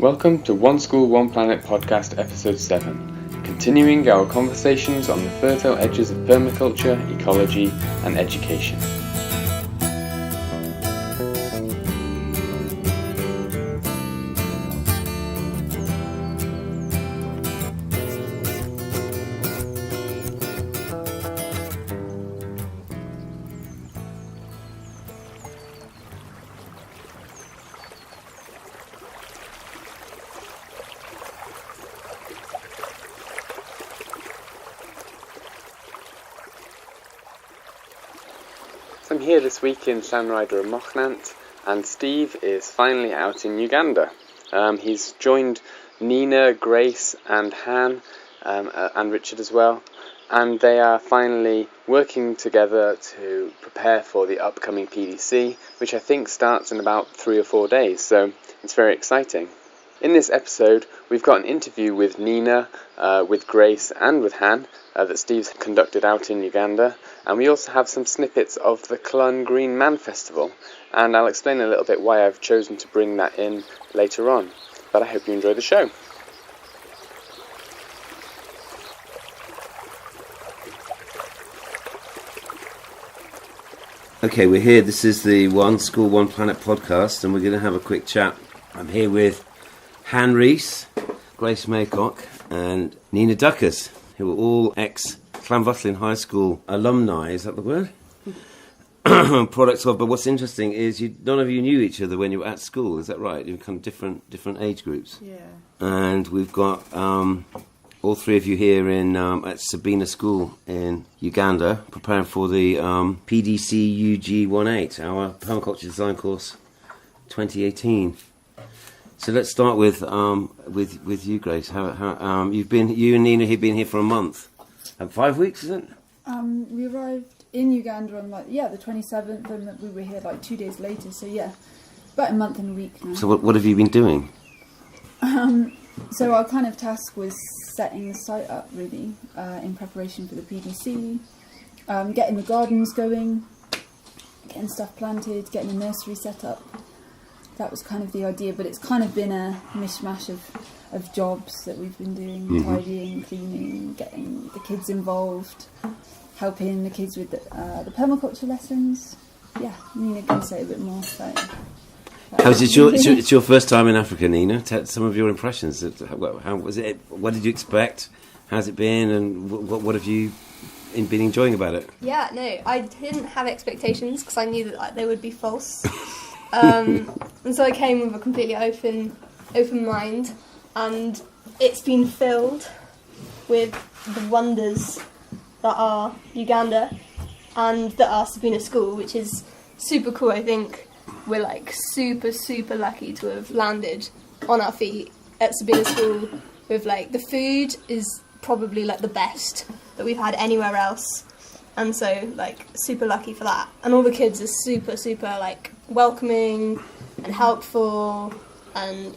Welcome to One School, One Planet podcast episode 7, continuing our conversations on the fertile edges of permaculture, ecology and education. I'm here this week in Llanrydr and Mochnant, and Steve is finally out in Uganda. He's joined Nina, Grace and Han, and Richard as well, and they are finally working together to prepare for the upcoming PDC, which I think starts in about 3 or 4 days, so it's very exciting. In this episode, we've got an interview with Nina, with Grace and with Han that Steve's conducted out in Uganda, and we also have some snippets of the Clun Greenman Festival, and I'll explain a little bit why I've chosen to bring that in later on, but I hope you enjoy the show. Okay, we're here. This is the One School, One Planet podcast, and we're going to have a quick chat. I'm here with Han Rees, Grace Maycock, and Nina Duckers, who are all ex-Llanfyllin High School alumni. Is that the word? Products of. But what's interesting is none of you knew each other when you were at school. Is that right? You're kind of different age groups. Yeah. And we've got all three of you here in at Sabina School in Uganda, preparing for the PDC UG18, our Permaculture Design Course 2018. So let's start with you, Grace. How you and Nina have been here for a month, 5 weeks, isn't it? We arrived in Uganda on the 27th, and we were here 2 days later. So about a month and a week now. So what have you been doing? So our kind of task was setting the site up really in preparation for the PDC, getting the gardens going, getting stuff planted, getting the nursery set up. That was kind of the idea, but it's kind of been a mishmash of jobs that we've been doing, tidying, cleaning, getting the kids involved, helping the kids with the permaculture lessons. Yeah, Nina can say a bit more about it. It's your first time in Africa, Nina. Tell some of your impressions. How was it? What did you expect? How's it been? And what have you been enjoying about it? Yeah, no, I didn't have expectations because I knew that they would be false. And so I came with a completely open mind, and it's been filled with the wonders that are Uganda and that are Sabina School, which is super cool. I think we're super lucky to have landed on our feet at Sabina School with the food is probably the best that we've had anywhere else, and so super lucky for that. And all the kids are super welcoming and helpful, and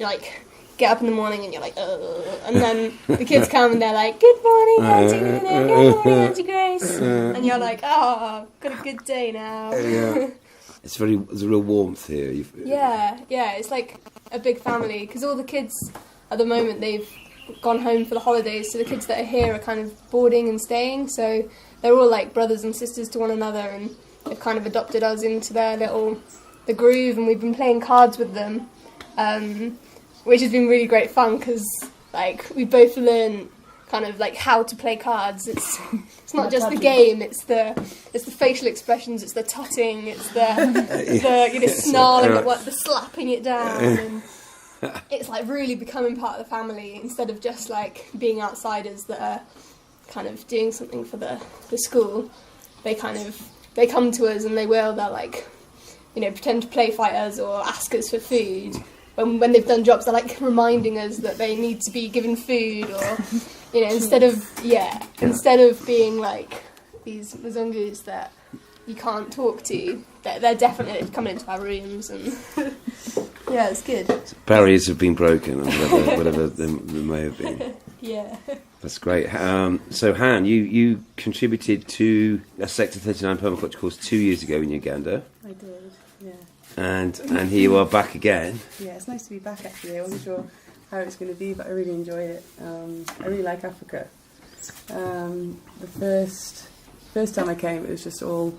get up in the morning and you're and then the kids come and they're good morning Auntie Nina, good morning Auntie Grace, and you're got a good day now. Yeah. There's a real warmth here. Yeah, it's a big family, because all the kids at the moment, they've gone home for the holidays, so the kids that are here are kind of boarding and staying, so they're all brothers and sisters to one another, and they've kind of adopted us into the groove, and we've been playing cards with them, which has been really great fun, because we both learn kind of how to play cards. It's not just the game, it's the facial expressions, it's the tutting, it's the snarling the slapping it down, and it's really becoming part of the family instead of just being outsiders that are kind of doing something for the school. They come to us and they'll pretend to play fight us or ask us for food. When they've done jobs, they're reminding us that they need to be given food, or instead of being these Mzungus that you can't talk to, they're definitely coming into our rooms, and yeah, it's good. So barriers have been broken, or whatever there may have been. Yeah. That's great. So Han, you contributed to a Sector39 Permaculture course 2 years ago in Uganda. I did, yeah. And here you are back again. Yeah, it's nice to be back actually. I wasn't sure how it's going to be, but I really enjoyed it. I really like Africa. The first time I came, it was just all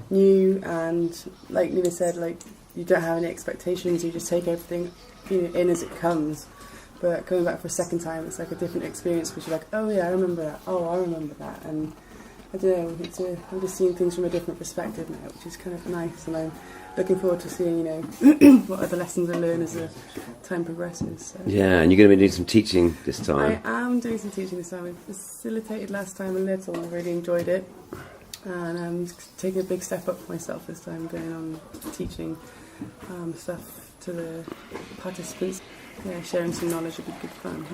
new, and like Nina said, like you don't have any expectations, you just take everything in as it comes. But coming back for a second time, it's like a different experience, because you're like, oh yeah, I remember that, oh I remember that, and I don't know, I'm just seeing things from a different perspective now, which is kind of nice, and I'm looking forward to seeing, what other lessons I learn as the time progresses. So. Yeah, and you're going to be doing some teaching this time. I am doing some teaching this time. I facilitated last time a little, I really enjoyed it, and I'm taking a big step up for myself this time, going on teaching stuff to the participants. Yeah, sharing some knowledge would be good fun.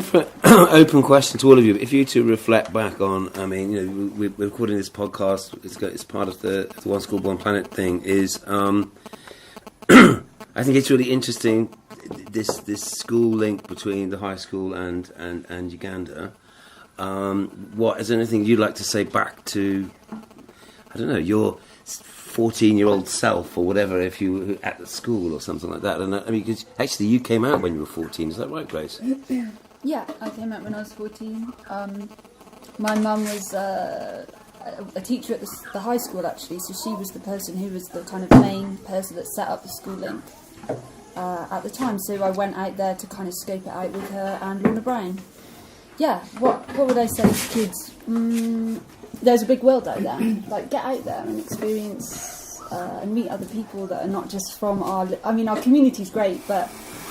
For open question to all of you, if you to reflect back on, we're recording this podcast. It's part of the One School, One Planet thing. I think it's really interesting, this school link between the high school and Uganda. Is there anything you'd like to say back to, I don't know, your 14-year-old self or whatever, if you were at the school or something like that? And because actually you came out when you were 14, is that right, Grace? Yeah, I came out when I was 14. My mum was a teacher at the high school, actually, so she was the person who was the kind of main person that set up the school link at the time. So I went out there to kind of scope it out with her and Lorna Brown. Yeah, what would I say to kids? There's a big world out there. Like, get out there and experience and meet other people that are not just from our community's great, but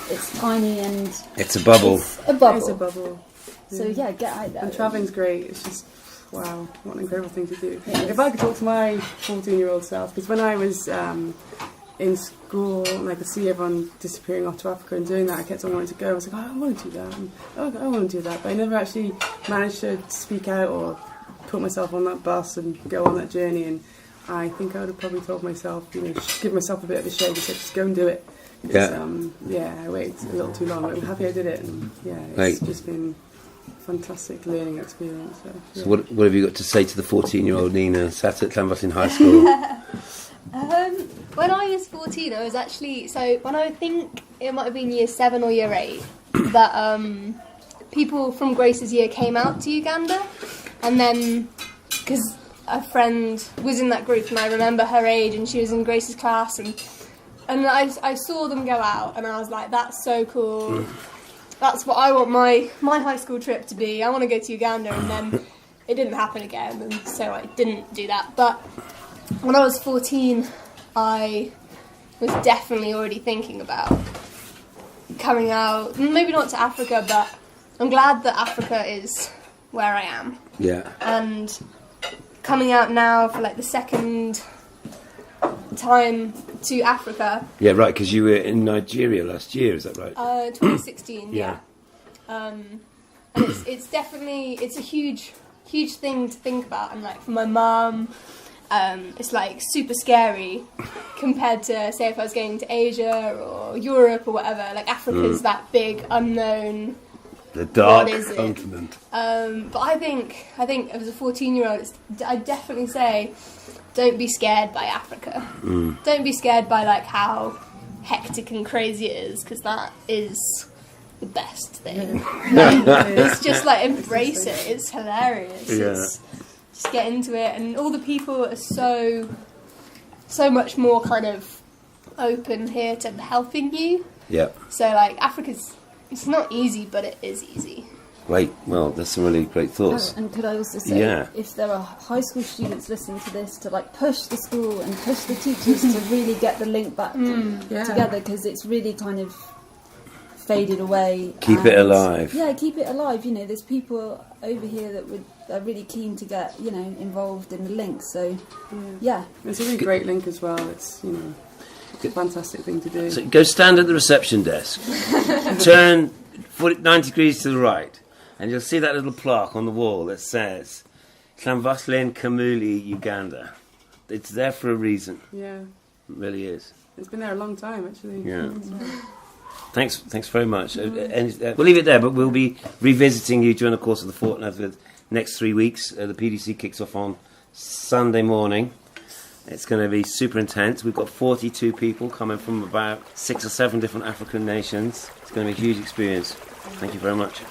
it's tiny and it's a bubble. It's a bubble. So yeah, get out there. And travelling's great. It's just, wow, what an incredible thing to do. If I could talk to my 14-year-old self, because when I was in school and I could see everyone disappearing off to Africa and doing that, I kept on wanting to go. I was like, oh, I want to do that. And, oh, I want to do that. But I never actually managed to speak out or put myself on that bus and go on that journey. And I think I would have probably told myself, give myself a bit of a shake and said, just go and do it. I waited a little too long, but I'm happy I did it. And it's just been a fantastic learning experience. So what have you got to say to the 14-year-old Nina sat at Llanfyllin High School? When I was 14, I was actually, when I think it might have been year 7 or year 8, that people from Grace's year came out to Uganda, and then, because a friend was in that group, and I remember her age, and she was in Grace's class, and I saw them go out, and I was like, that's so cool. That's what I want my high school trip to be. I want to go to Uganda, and then it didn't happen again, and so I didn't do that. But when I was 14, I was definitely already thinking about coming out, maybe not to Africa, but I'm glad that Africa is where I am. Yeah. And coming out now for like the second time to Africa. Yeah, right, because you were in Nigeria last year, is that right? 2016, yeah. And it's definitely, it's a huge thing to think about, and like for my mum, it's like super scary compared to, say, if I was going to Asia or Europe or whatever. Like Africa's that big unknown, the dark what is it? Continent. But I think as a 14-year-old, I'd definitely say, don't be scared by Africa. Don't be scared by like how hectic and crazy it is, because that is the best thing. It's just like embrace it. It's hilarious. Just get into it, and all the people are so much more kind of open here to helping you. Yeah. So like it's not easy, but it is easy. Great. Well, there's some really great thoughts. And could I also say, if there are high school students listening to this, to like push the school and push the teachers to really get the link back together, because it's really kind of faded away. Keep it alive. Yeah, keep it alive. There's people over here that are really keen to get involved in the link. So it's a really great link as well. It's it's a fantastic thing to do. So go stand at the reception desk, turn 90 degrees to the right, and you'll see that little plaque on the wall that says Llanfyllin Kamuli, Uganda. It's there for a reason. Yeah. It really is. It's been there a long time, actually. Yeah. Thanks very much. And we'll leave it there, but we'll be revisiting you during the course of the fortnight for the next 3 weeks. The PDC kicks off on Sunday morning. It's going to be super intense. We've got 42 people coming from about 6 or 7 different African nations. It's going to be a huge experience. Thank you very much.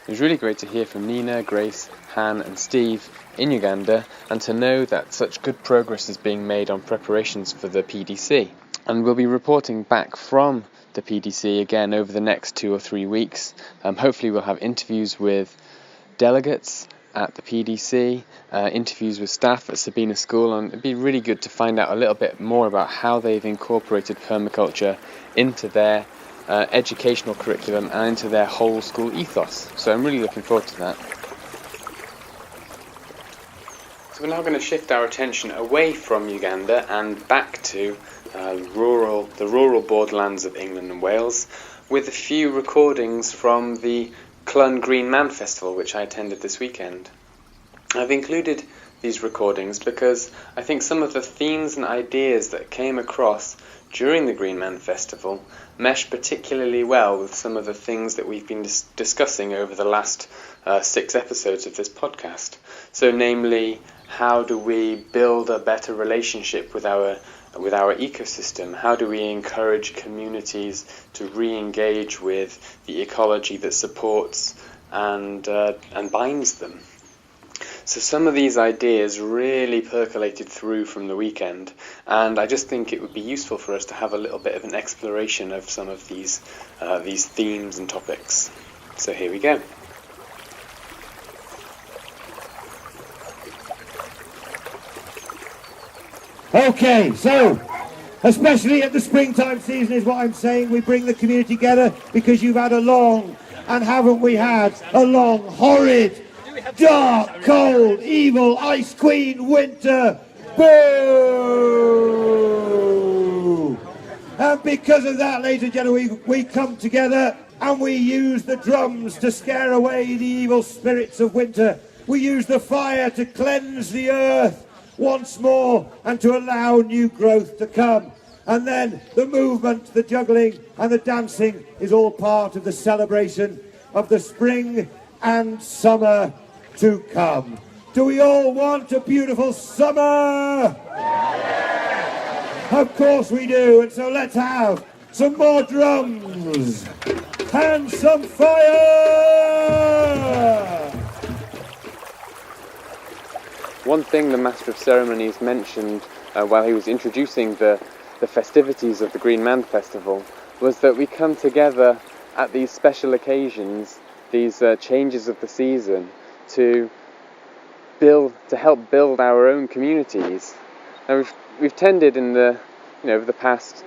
It was really great to hear from Nina, Grace, Han and Steve in Uganda, and to know that such good progress is being made on preparations for the PDC. And we'll be reporting back from the PDC again over the next 2 or 3 weeks. Hopefully we'll have interviews with delegates at the PDC, interviews with staff at Sabina School, and it'd be really good to find out a little bit more about how they've incorporated permaculture into their educational curriculum and into their whole school ethos. So I'm really looking forward to that. So we're now going to shift our attention away from Uganda and back to the rural borderlands of England and Wales, with a few recordings from the Clun Greenman Festival, which I attended this weekend. I've included these recordings because I think some of the themes and ideas that came across during the Greenman Festival mesh particularly well with some of the things that we've been discussing over the last 6 episodes of this podcast. So namely, how do we build a better relationship with our ecosystem? How do we encourage communities to re-engage with the ecology that supports and binds them? So some of these ideas really percolated through from the weekend, and I just think it would be useful for us to have a little bit of an exploration of some of these themes and topics. So here we go. Okay, so especially at the springtime season is what I'm saying, we bring the community together because you've had a long, and haven't we had a long, horrid, dark, cold, evil, ice queen winter. Boo! And because of that, ladies and gentlemen, we come together and we use the drums to scare away the evil spirits of winter. We use the fire to cleanse the earth once more and to allow new growth to come. And then the movement, the juggling and the dancing is all part of the celebration of the spring and summer to come. Do we all want a beautiful summer? Yeah! Of course we do, and so let's have some more drums and some fire! One thing the Master of Ceremonies mentioned while he was introducing the festivities of the Greenman Festival was that we come together at these special occasions, these changes of the season, to help build our own communities. And we've tended over the past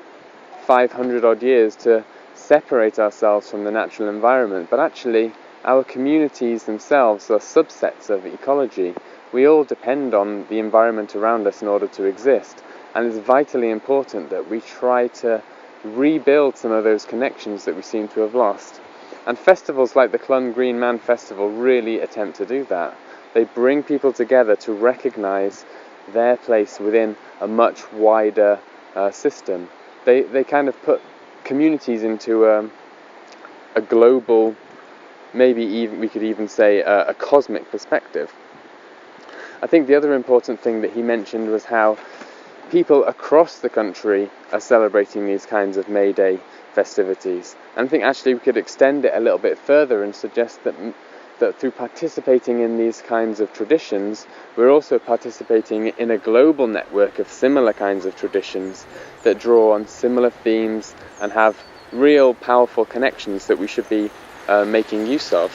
500 odd years to separate ourselves from the natural environment, but actually our communities themselves are subsets of ecology. We all depend on the environment around us in order to exist, and it's vitally important that we try to rebuild some of those connections that we seem to have lost. And festivals like the Clun Greenman Festival really attempt to do that. They bring people together to recognise their place within a much wider system. They kind of put communities into a global, maybe even we could even say a cosmic perspective. I think the other important thing that he mentioned was how people across the country are celebrating these kinds of May Day festivities. And I think actually we could extend it a little bit further and suggest that through participating in these kinds of traditions, we're also participating in a global network of similar kinds of traditions that draw on similar themes and have real powerful connections that we should be making use of.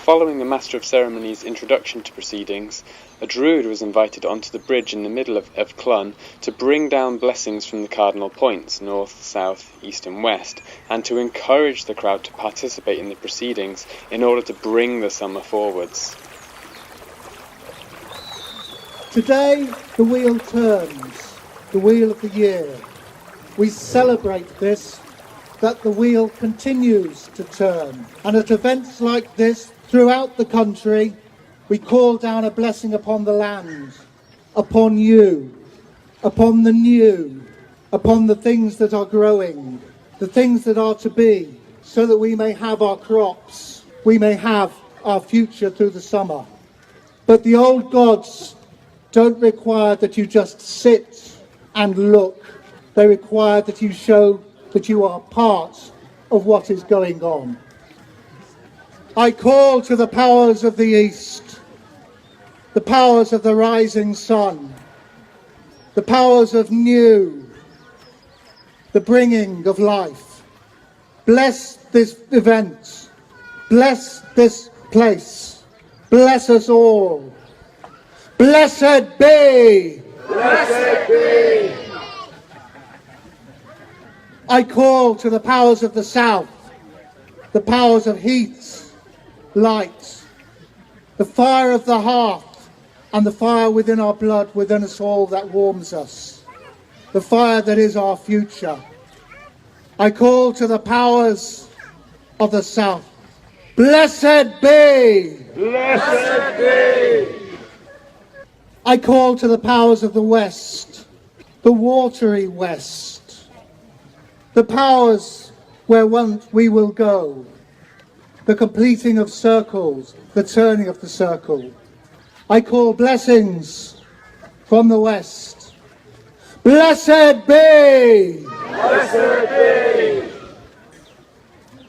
Following the Master of Ceremonies' introduction to proceedings, a druid was invited onto the bridge in the middle of Clun to bring down blessings from the cardinal points, north, south, east and west, and to encourage the crowd to participate in the proceedings in order to bring the summer forwards. Today the wheel turns, the wheel of the year. We celebrate this, that the wheel continues to turn, and at events like this throughout the country, we call down a blessing upon the land, upon you, upon the new, upon the things that are growing, the things that are to be, so that we may have our crops, we may have our future through the summer. But the old gods don't require that you just sit and look. They require that you show that you are part of what is going on. I call to the powers of the east, the powers of the rising sun, the powers of new, the bringing of life. Bless this event, bless this place, bless us all. Blessed be! Blessed be! I call to the powers of the south, the powers of heat, light, the fire of the hearth, and the fire within our blood, within us all, that warms us, the fire that is our future. I call to the powers of the south. Blessed be! Blessed be! I call to the powers of the west, the watery west, the powers where once we will go, the completing of circles, the turning of the circle. I call blessings from the west. Blessed be! Blessed be!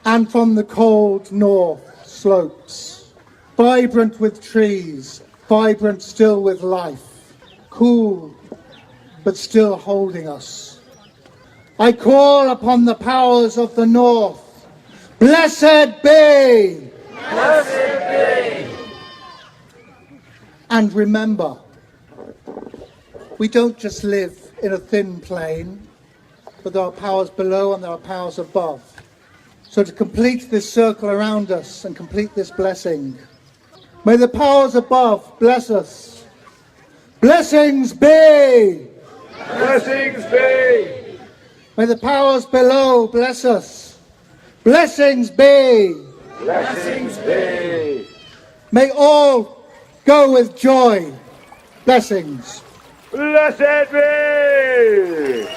And from the cold north slopes, vibrant with trees, vibrant still with life, cool but still holding us. I call upon the powers of the north. Blessed be! Blessed be! And remember, we don't just live in a thin plane, but there are powers below and there are powers above. So to complete this circle around us and complete this blessing, may the powers above bless us. Blessings be! Blessings be! May the powers below bless us. Blessings be! Blessings be! May all go with joy. Blessings. Blessed be!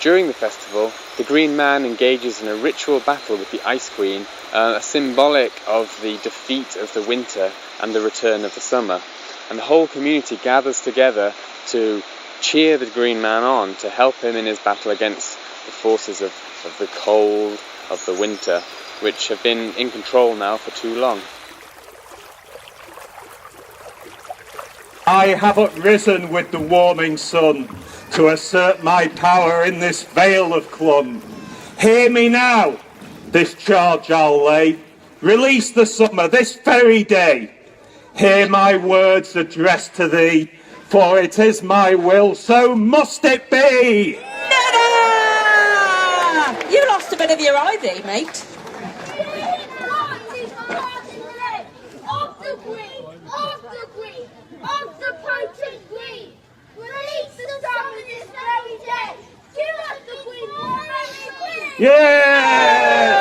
During the festival, the Green Man engages in a ritual battle with the Ice Queen, a symbolic of the defeat of the winter and the return of the summer. And the whole community gathers together to cheer the Green Man on, to help him in his battle against the forces of the cold, of the winter, which have been in control now for too long. I have uprisen with the warming sun to assert my power in this vale of Clun. Hear me now, this charge I'll lay. Release the summer this very day. Hear my words addressed to thee, for it is my will, so must it be. Never! You lost a bit of your ivy, mate. Yes!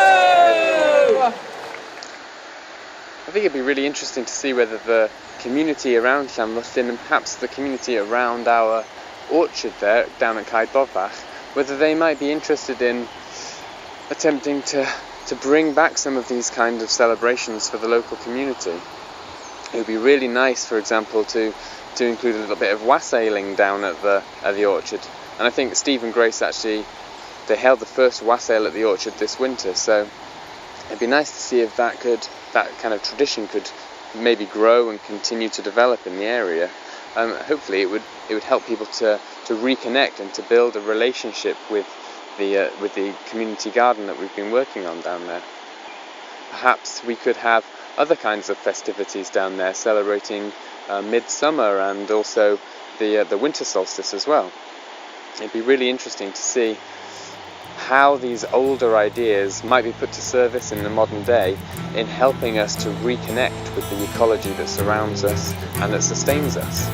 I think it'd be really interesting to see whether the community around Llanfyllin and perhaps the community around our orchard there down at Caedbofach, whether they might be interested in attempting to bring back some of these kind of celebrations for the local community. It would be really nice, for example, to include a little bit of wassailing down at the orchard. And I think Steve and Grace actually, they held the first wassail at the orchard this winter, so it'd be nice to see if that kind of tradition could maybe grow and continue to develop in the area. Hopefully it would help people to reconnect and to build a relationship with the community garden that we've been working on down there. Perhaps we could have other kinds of festivities down there celebrating midsummer and also the winter solstice as well. It'd be really interesting to see how these older ideas might be put to service in the modern day in helping us to reconnect with the ecology that surrounds us and that sustains us.